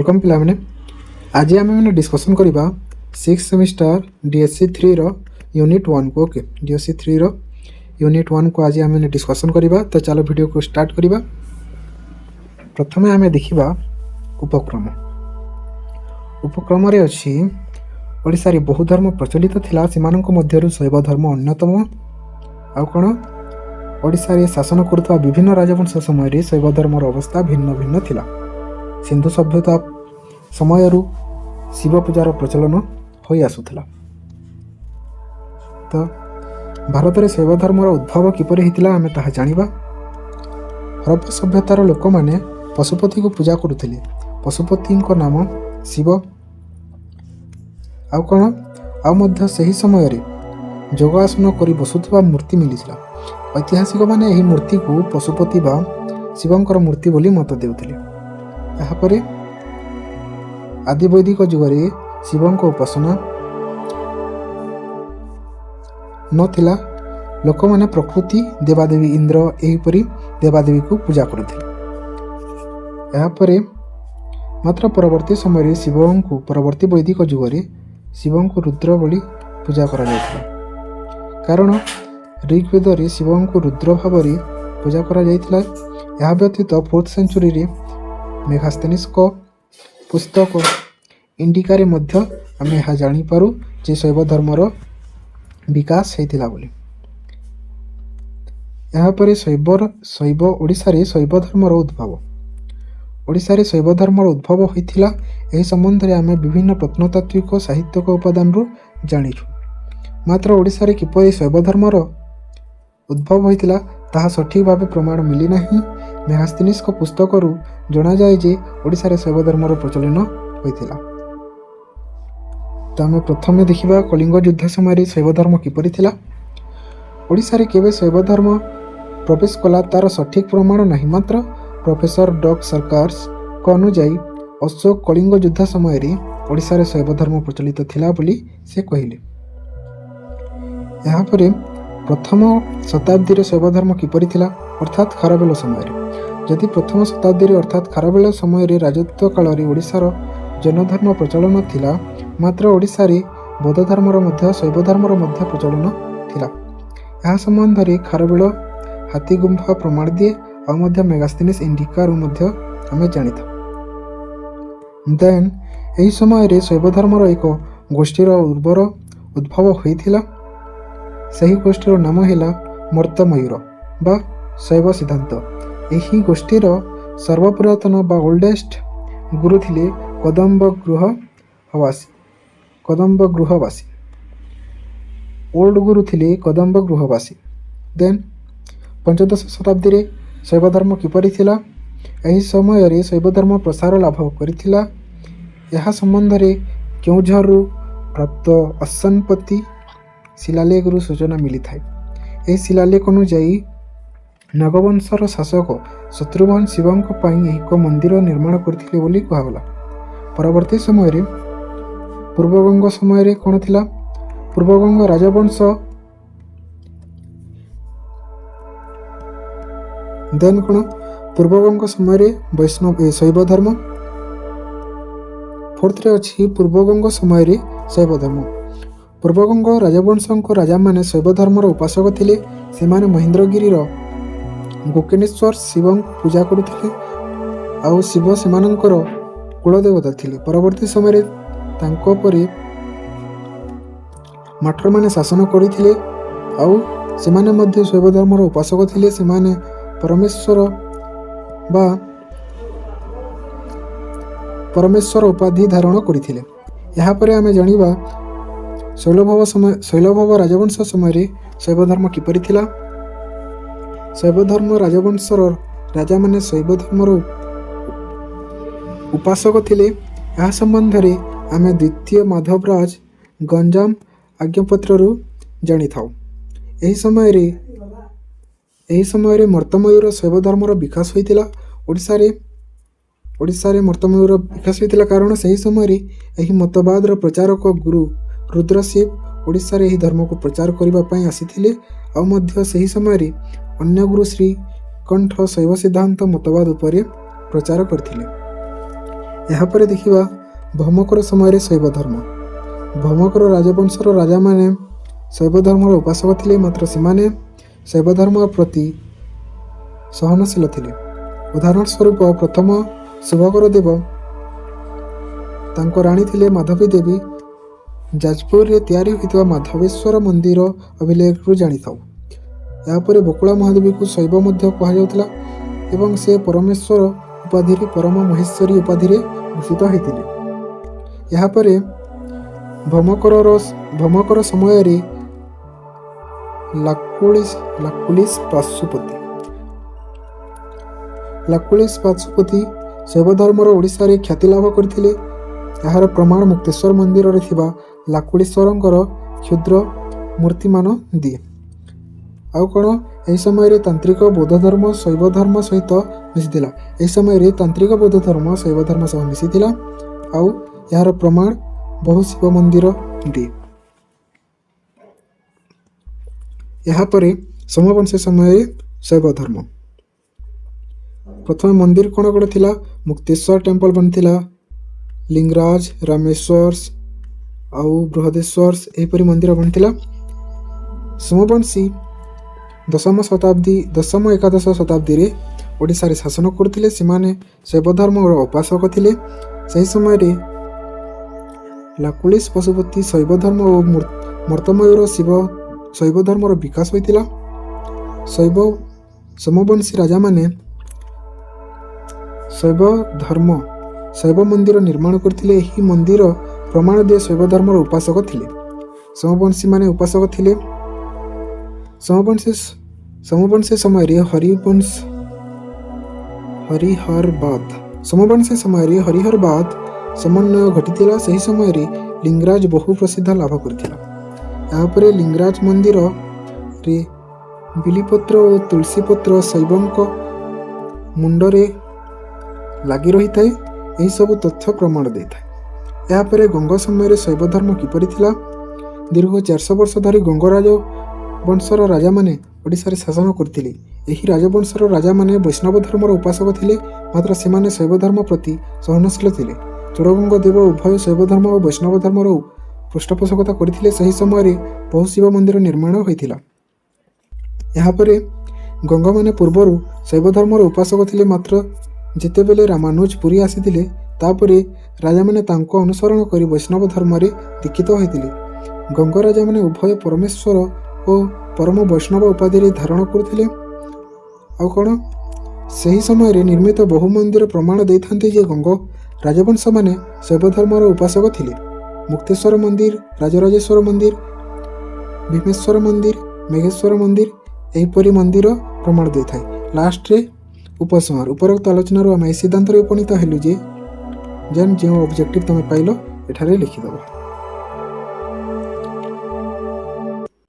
Welcome पिलाने आज आम मैंने डिस्कसन करवा 6th सेमिस्टर DSC 3 रो यूनिट 1 को। ओके, DSC 3 रो यूनिट 1 को आज आम डिस्कसन करवा। तो चलो वीडियो को स्टार्ट करवा। प्रथम आम देखा उपक्रम। उपक्रम रे अच्छी ओडिशा रे बहु धर्म प्रचलित थिला, सेमानक मध्यरु शैव धर्म अन्यतम। आउ कोन ओडिशा रे शासन करथवा विभिन्न राजवंश समय रे शैव धर्मर अवस्था भिन्न भिन्न थिला। सिंधु सभ्यता समय शिव पूजार प्रचलन हो आसुला। तो भारत में शैव धर्मर उद्भव किपर होता आम ताहा जानिबा। हरप्पा सभ्यतार लोक माने पशुपति को पूजा करुथिले। पशुपति नाम शिव। आउ कौन आउ मध्य सही समय रे जोगासन करी बसुथबा मूर्ति मिलिथिला। ऐतिहासिक माने एही मूर्ति को पशुपति बा शिवंकर मूर्ति बोली मत देउथिले। यापरे आदि वैदिक जुगरे शिवंक उपासना नथिला। लोक माने प्रकृति देवादेवी इंद्र एहीपरि देवादेवी को पूजा करुथिले। यापरे मात्र परवर्ती समय शिवंक परवर्ती वैदिक जुगरे शिवंक रुद्र बोली पूजा करा जायथिला। कारण ऋग्वेद रे शिवंक रुद्र भाव रे पूजा करा जायथिला। या व्यतीत 4th सेंचुरी रे मेघास्थनीस को पुस्तक इंडिका रे मध्य आम यह जानीपारू जे शैव धर्मर विकास होता बोली। यापर शैव ओडिशा रे शैव धर्मर उद्भव। ओडिशा रे शैव धर्मर उद्भव होइथिला। एही संबंध रे आम विभिन्न प्रत्नतात्विक साहित्यिक उपादान रु जानिछु। मात्र ओडिशा रे किपरि शैव धर्मर उद्भव होइथिला ताहा सठिक भाव प्रमाण मिली नाही। मेघास्थनीस को पुस्तक रु जना जाए जे ओडिशा रे शैव धर्मर प्रचलन होइथिला। तो आम प्रथम देखिबा कलिंग युद्ध समय शैव धर्म किपरि थिला। ओडिशा रे केबे शैव धर्म प्रवेश कला तार सठिक प्रमाण नहीं। मात्र प्रोफेसर डॉग सरकार्स को अनुଯାयी अशोक कलिंग युद्ध समय ओडिशा रे शैव धर्म प्रचलित थिला बोली से कहिले। यापरे प्रथम शताब्दी शैव धर्म किपरि थिला अर्थात खारवेल समय। जदि प्रथम शताब्दी अर्थात खारवेल समय राजत्व काल ओडिशार जनधर्म प्रचलन थिला, मात्र ओडिशा रे बौद्ध धर्मर मध्य शैव धर्मर मध्य प्रचलन थिला। यह संबंध रे खारवेल हाथी गुंफा प्रमाण दिए। आ मध्य मेगास्थनीस इंडिका रु मध्य आमे जानिथा। देन एही समय रे शैव धर्मर एक गोष्ठीर उर्वर उद्भव होइथिला। सही गोष्ठीर नाम हैला मर्तमयूर बा शैव सिद्धांत। एही गोष्ठीर सर्वपुरातन बा ओल्डेस्ट गुरु थिले कदम्ब गृहवासी। ओल्ड गुरु थिले कदम्ब गृहवासी। देन पंचदश शताब्दी रे शैव धर्म किपरि थिला। एही समय रे शैव धर्म प्रसार लाभ करिथिला। यह संबंध रे केउझरु प्राप्त असंपत्ति शिलालेख रु सूचना मिली थाए। एही शिलालेख अनुଯାयी नागवंशर शासक शत्रुघ्न शिवंक पई एक मंदिर निर्माण करथिले बोली कहला। परवर्ती समय रे पूर्वगंग समय रे कोन थिला। पूर्वगंग राजवंश। देन कोन पूर्वगंग समय रे वैष्णव शैव धर्म। 4th रे अछि पूर्वगंग समय रे शैव धर्म। पूर्वगंग राजवंशंक राजा माने शैव धर्मर उपासक थिले। सेमाने महेंद्रगिरी गोकर्णेश्वर शिवं पूजा करुथिले। आउ शिव सेमानंकर कुलदेवता थिले। परवर्ती समय तांको परे माठर माने शासन करिथिले। आउ सेमाने मध्य शैव धर्मर उपासक थिले। सेमाने परमेश्वर उपाधि धारण करिथिले। यहाँ पर आमे जानिबा शैलभव राजवंश समय शैव धर्म किपरि थिला। शैव धर्म राजवंशर राजा माने शैव धर्मर उपासक थिले। यह संबंध रे आमे द्वितीय माधवराज गंजाम आज्ञापत्र रु जानि थाउ। एही समय रे मर्तमयूर शैव धर्मर विकास होइतिला। ओडिशा रे मर्तमयूर विकास होइतिला कारण सही समय रे एही मतवाद रो प्रचारक गुरु रुद्रशिव ओडिशा रे एही धर्म को प्रचार करिबा पई आसीथिले। आ मध्य सही समय रे अन्य गुरु श्री कंठ शैव सिद्धांत मतवाद उपरे प्रचार करथिले। ଏହାପରେ ଦେଖିବା ଭୌମକର ସମୟରେ ଶୈବ ଧର୍ମ। ଭୌମକର ରାଜବଂଶର ରାଜାମାନେ ଶୈବ ଧର୍ମର ଉପାସକ ଥିଲେ, ମାତ୍ର ସେମାନେ ଶୈବ ଧର୍ମ ପ୍ରତି ସହନଶୀଳ ଥିଲେ। ଉଦାହରଣ ସ୍ୱରୂପ ପ୍ରଥମ ଶୁଭକର ଦେବ ତାଙ୍କ ରାଣୀ ଥିଲେ ମାଧବୀ ଦେବୀ। ଯାଜପୁରରେ ତିଆରି ହୋଇଥିବା ମାଧବେଶ୍ୱର ମନ୍ଦିର ଅଭିଲେଖରୁ ଜାଣିଥାଉ। ଏହାପରେ ବକୁଳା ମହାଦେବୀକୁ ଶୈବ ମଧ୍ୟ କୁହାଯାଉଥିଲା ଏବଂ ସେ ପରମେଶ୍ୱର ଉପାଧିରେ ପରମ ମହେଶ୍ୱରୀ ଉପାଧିରେ ଭୂଷିତ ହୋଇଥିଲେ। ଏହାପରେ ଭୌମକର ସମୟରେ ଲାକୁଳିଶ ପାଶୁପତି ଶୈବ ଧର୍ମର ଓଡ଼ିଶାରେ ଖ୍ୟାତି ଲାଭ କରିଥିଲେ। ଏହାର ପ୍ରମାଣ ମୁକ୍ତେଶ୍ୱର ମନ୍ଦିରରେ ଥିବା ଲାକୁଳୀଶ୍ୱରଙ୍କର କ୍ଷୁଦ୍ର ମୂର୍ତ୍ତିମାନ ଦିଏ। ଆଉ କ'ଣ, ଏହି ସମୟରେ ତାନ୍ତ୍ରିକ ବୌଦ୍ଧ ଧର୍ମ ଶୈବ ଧର୍ମ ସହିତ ମିଶିଥିଲା। ଏହି ସମୟରେ ତାନ୍ତ୍ରିକ ବୌଦ୍ଧ ଧର୍ମ ଶୈବ ଧର୍ମ ସହ ମିଶିଥିଲା ଆଉ ଏହାର ପ୍ରମାଣ ବହୁ ଶିବ ମନ୍ଦିର ଦିଏ। ଏହାପରେ ସୋମବଂଶୀ ସମୟରେ ଶୈବ ଧର୍ମ। ପ୍ରଥମେ ମନ୍ଦିର କ'ଣ କ'ଣ ଥିଲା? ମୁକ୍ତେଶ୍ୱର ଟେମ୍ପଲ ବନିଥିଲା, ଲିଙ୍ଗରାଜ, ରାମେଶ୍ୱର ଆଉ ବୃହଦେଶ୍ୱର ଏହିପରି ମନ୍ଦିର ବନିଥିଲା। ସୋମବଂଶୀ ଦଶମ ଏକାଦଶ ଶତାବ୍ଦୀରେ ଓଡ଼ିଶାରେ ଶାସନ କରୁଥିଲେ। ସେମାନେ ଶୈବ ଧର୍ମର ଉପାସକ ଥିଲେ। ସେହି ସମୟରେ ଲାକୁଳିଶ ପଶୁପତି ଶୈବ ଧର୍ମ ଓ ମର୍ତ୍ତମୟୂର ଶୈବ ଧର୍ମର ବିକାଶ ହୋଇଥିଲା। ସୋମବଂଶୀ ରାଜାମାନେ ଶୈବ ମନ୍ଦିର ନିର୍ମାଣ କରିଥିଲେ। ଏହି ମନ୍ଦିର ପ୍ରମାଣ ଦିଏ ଶୈବ ଧର୍ମର ଉପାସକ ଥିଲେ। ସୋମବଂଶୀମାନେ ଉପାସକ ଥିଲେ। ସୋମବଂଶୀ ସମୟରେ ହରିହରବାଦ ସମନ୍ୱୟ ଘଟିଥିଲା। ସେହି ସମୟରେ ଲିଙ୍ଗରାଜ ବହୁ ପ୍ରସିଦ୍ଧ ଲାଭ କରିଥିଲା। ଏହାପରେ ଲିଙ୍ଗରାଜ ମନ୍ଦିରରେ ବିଲିପତ୍ର ଓ ତୁଳସୀ ପତ୍ର ଶୈବଙ୍କ ମୁଣ୍ଡରେ ଲାଗି ରହିଥାଏ। ଏହିସବୁ ତଥ୍ୟ ପ୍ରମାଣ ଦେଇଥାଏ। ଏହାପରେ ଗଙ୍ଗ ସମୟରେ ଶୈବ ଧର୍ମ କିପରି ଥିଲା? ଦୀର୍ଘ 400 ବର୍ଷ ଧରି ଗଙ୍ଗ ରାଜବଂଶର ରାଜାମାନେ ଓଡ଼ିଶାରେ ଶାସନ କରିଥିଲେ। ଏହି ରାଜବଂଶର ରାଜାମାନେ ବୈଷ୍ଣବ ଧର୍ମର ଉପାସକ ଥିଲେ, ମାତ୍ର ସେମାନେ ଶୈବ ଧର୍ମ ପ୍ରତି ସହନଶୀଳ ଥିଲେ। ଚୋଡ଼ଗଙ୍ଗ ଦେବ ଉଭୟ ଶୈବ ଧର୍ମ ଓ ବୈଷ୍ଣବ ଧର୍ମର ପୃଷ୍ଠପୋଷକତା କରିଥିଲେ। ସେହି ସମୟରେ ବହୁ ଶିବ ମନ୍ଦିର ନିର୍ମାଣ ହୋଇଥିଲା। ଏହାପରେ ଗଙ୍ଗମାନେ ପୂର୍ବରୁ ଶୈବ ଧର୍ମର ଉପାସକ ଥିଲେ, ମାତ୍ର ଯେତେବେଳେ ରାମାନୁଜ ପୁରୀ ଆସିଥିଲେ, ତାପରେ ରାଜାମାନେ ତାଙ୍କ ଅନୁସରଣ କରି ବୈଷ୍ଣବ ଧର୍ମରେ ଦୀକ୍ଷିତ ହୋଇଥିଲେ। ଗଙ୍ଗ ରାଜାମାନେ ଉଭୟ ପରମେଶ୍ୱର ଓ ପରମ ବୈଷ୍ଣବ ଉପାଧିରେ ଧାରଣ କରୁଥିଲେ। ଆଉ କ'ଣ, ସେହି ସମୟରେ ନିର୍ମିତ ବହୁ ମନ୍ଦିର ପ୍ରମାଣ ଦେଇଥାନ୍ତି ଯେ ଗଙ୍ଗ ରାଜବଂଶମାନେ ଶୈବ ଧର୍ମର ଉପାସକ ଥିଲେ। ମୁକ୍ତେଶ୍ୱର ମନ୍ଦିର, ରାଜରାଜେଶ୍ୱର ମନ୍ଦିର, ଭୀମେଶ୍ୱର ମନ୍ଦିର, ମେଘେଶ୍ୱର ମନ୍ଦିର ଏହିପରି ମନ୍ଦିର ପ୍ରମାଣ ଦେଇଥାଏ। ଲାଷ୍ଟରେ ଉପସଂହାର। ଉପରୋକ୍ତ ଆଲୋଚନାରୁ ଆମେ ଏହି ସିଦ୍ଧାନ୍ତରେ ଉପନୀତ ହେଲୁ ଯେ ଯେଉଁ ଅବଜେକ୍ଟିଭ ତମେ ପାଇଲ ଏଠାରେ ଲେଖିଦେବ।